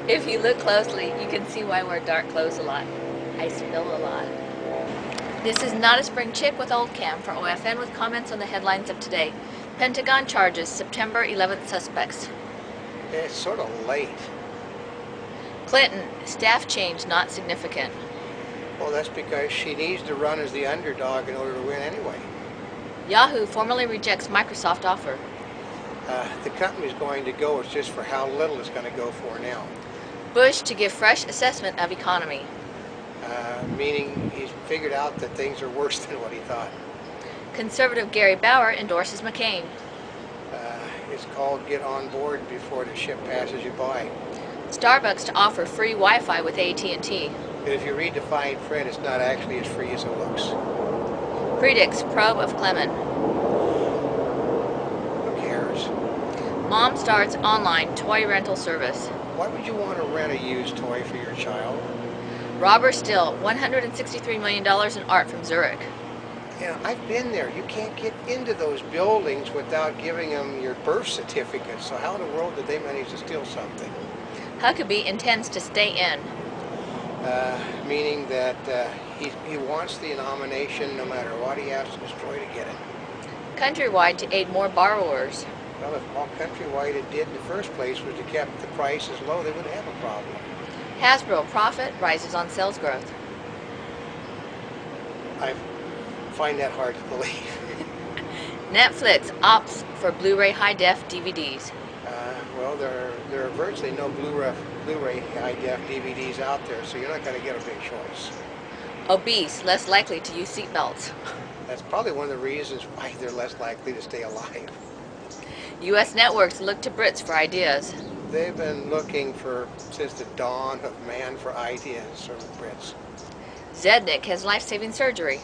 If you look closely, you can see why I wear dark clothes a lot. I spill a lot. This is Not a Spring Chick with Oldecam for OFN with comments on the headlines of today. Pentagon charges September 11th suspects. It's sort of late. Clinton, staff change not significant. Well, that's because she needs to run as the underdog in order to win anyway. Yahoo formally rejects Microsoft offer. The company's going to go, it's just for how little it's going to go for now. Bush to give fresh assessment of economy. Meaning he's figured out that things are worse than what he thought. Conservative Gary Bauer endorses McCain. It's called get on board before the ship passes you by. Starbucks to offer free Wi-Fi with AT&T. But if you read the fine print, it's not actually as free as it looks. Predicts probe of Clement. Who cares? Mom starts online toy rental service. Why would you want to rent a used toy for your child? Robber still $163 million in art from Zurich. You know, I've been there. You can't get into those buildings without giving them your birth certificate. So how in the world did they manage to steal something? Huckabee intends to stay in. Meaning that he wants the nomination no matter what he has to destroy to get it. Countrywide to aid more borrowers. Well, if all Countrywide it did in the first place was to keep the prices low, they wouldn't have a problem. Hasbro profit rises on sales growth. I find that hard to believe. Netflix opts for Blu-ray high-def DVDs. Well, there are virtually no Blu-ray high-def DVDs out there, so you're not going to get a big choice. Obese, less likely to use seatbelts. That's probably one of the reasons why they're less likely to stay alive. U.S. networks look to Brits for ideas. They've been looking since the dawn of man for ideas from the Brits. Zednik has life-saving surgery.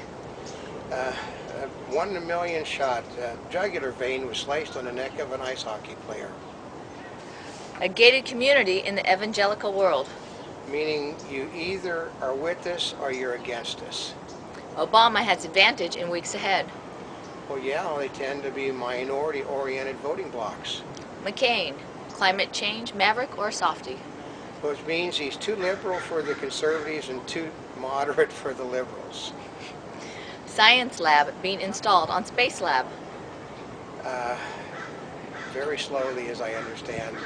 1 in a million shot. Jugular vein was sliced on the neck of an ice hockey player. A gated community in the evangelical world. Meaning you either are with us or you're against us. Obama has advantage in weeks ahead. Well, yeah, they tend to be minority-oriented voting blocks. McCain, climate change, maverick or softy? Which means he's too liberal for the conservatives and too moderate for the liberals. Science lab being installed on Space Lab. Very slowly, as I understand.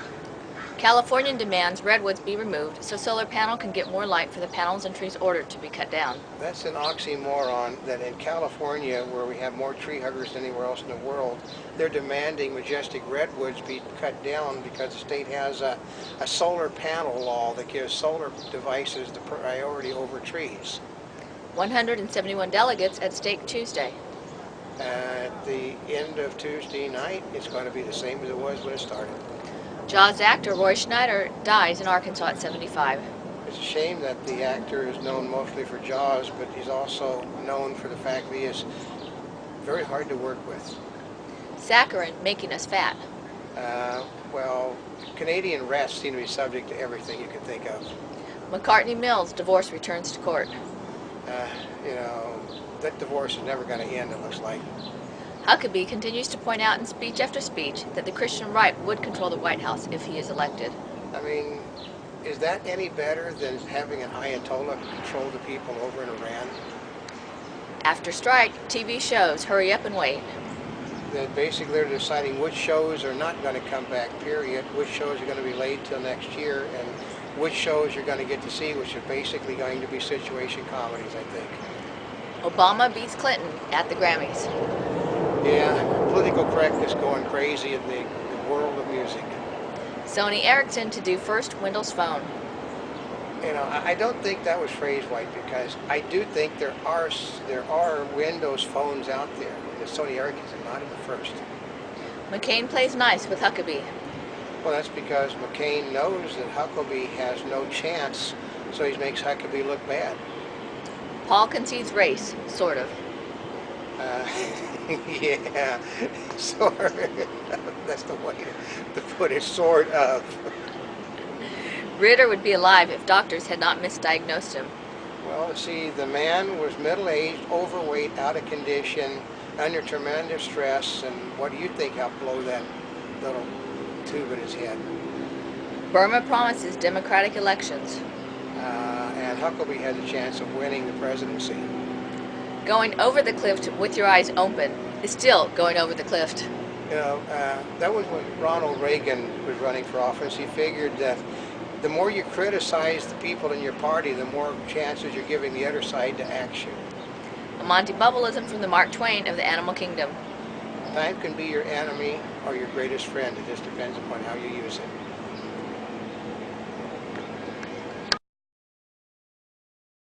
Californian demands redwoods be removed so solar panel can get more light for the panels and trees ordered to be cut down. That's an oxymoron that in California, where we have more tree huggers than anywhere else in the world, they're demanding majestic redwoods be cut down because the state has a solar panel law that gives solar devices the priority over trees. 171 delegates at stake Tuesday. At the end of Tuesday night, it's going to be the same as it was when it started. Jaws actor Roy Schneider dies in Arkansas at 75. It's a shame that the actor is known mostly for Jaws, but he's also known for the fact that he is very hard to work with. Saccharin making us fat. Well, Canadian rats seem to be subject to everything you can think of. McCartney Mills divorce returns to court. You know, that divorce is never going to end, it looks like. Huckabee continues to point out in speech after speech that the Christian right would control the White House if he is elected. I mean, is that any better than having an Ayatollah control the people over in Iran? After strike, TV shows hurry up and wait. That basically they're deciding which shows are not going to come back, period, which shows are going to be laid till next year, and which shows you're going to get to see, which are basically going to be situation comedies, I think. Obama beats Clinton at the Grammys. Yeah, political correctness going crazy in the world of music. Sony Ericsson to do first Windows Phone. You know, I don't think that was phrased right, because I do think there are Windows phones out there. The Sony Ericssons are not in the first. McCain plays nice with Huckabee. Well, that's because McCain knows that Huckabee has no chance, so he makes Huckabee look bad. Paul concedes race, sort of. Yeah, sort of. That's the way to put it, sort of. Ritter would be alive if doctors had not misdiagnosed him. Well, see, the man was middle-aged, overweight, out of condition, under tremendous stress, and what do you think helped blow that little tube in his head? Burma promises democratic elections. And Huckabee has a chance of winning the presidency. Going over the cliff with your eyes open is still going over the cliff. You know, that was when Ronald Reagan was running for office. He figured that the more you criticize the people in your party, the more chances you're giving the other side to action. A Monty Bubbleism from the Mark Twain of the Animal Kingdom. Time can be your enemy or your greatest friend. It just depends upon how you use it.